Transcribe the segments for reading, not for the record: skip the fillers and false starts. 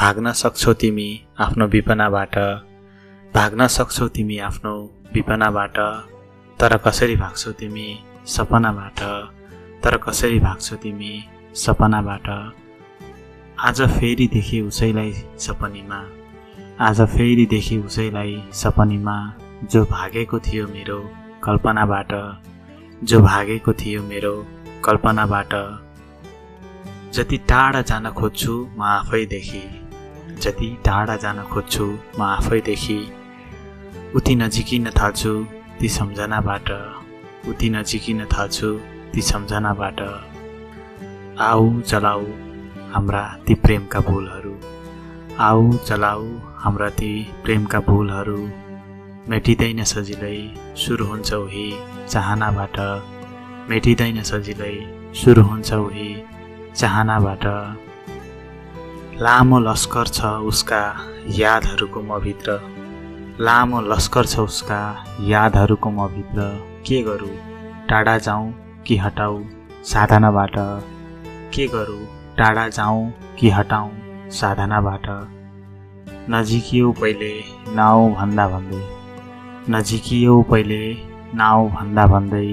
भाग्न सक्छौ तिमी आफ्नो विपनाबाट, भाग्न सक्छौ तिमी आफ्नो विपनाबाट, तर कसरी भाग्छौ तिमी सपनाबाट, तर कसरी भाग्छौ तिमी सपनाबाट। आज फेरि देखे उसैलाई सपनीमा, आज फेरि देखे उसैलाई सपनीमा, जो भागेको थियो मेरो कल्पनाबाट, जो भागेको थियो मेरो कल्पनाबाट। जति टाढा जान खोज्छु म आफैदेखि, जति टाढा जान खोज्छु म आफैदेखि, उति नजिकिन थाल्छु ती सम्झनाबाट, उति नजिकिन थाल्छु ती सम्झनाबाट। आऊ जलाऊ हाम्रा ती प्रेमका फुलहरू, आऊ जलाऊ हाम्रा ती प्रेमका फुलहरू। मेटिँदैन सजिलै सुरु हुन्छ उही चाहनाबाट, मेटिँदैन सजिलै सुरु हुन्छ उही चाहनाबाट। लामो लस्कर छ उसका यादहरूको म भित्र, लामो लस्कर छ उसका यादहरूको म भित्र। के गरौँ टाढा जाउँ कि हटाऊ साधनाबाट, के गरौँ टाढा जाउँ कि हटाऊ साधनाबाट। नजिकियो पहिले नाउ भन्दा भन्दै, नजिकियो पहिले नाउ भन्दा भन्दै,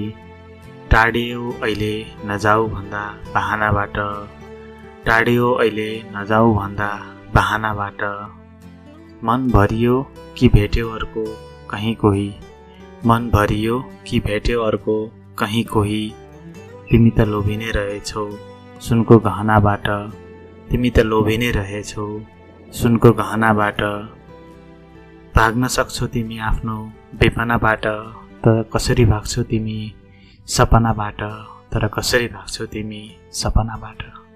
टाढियो अहिले नजाऊ भन्दा बहानाबाट, टाढियो अहिले नजाऊ भन्दा बहानाबाट। मन भरियो कि भेट्यो अर्को कहीँ कोही, मन भरियो कि भेट्यो अर्को कहीँ कोही। तिमी त लोभी नै रहेछौ सुनको गहनाबाट, तिमी त लोभी नै रहेछौ सुनको गहनाबाट। भाग्न सक्छौ तिमी आफ्नो बेपनाबाट, तर कसरी भाग्छौ तिमी सपनाबाट, तर कसरी भाग्छौ तिमी सपनाबाट।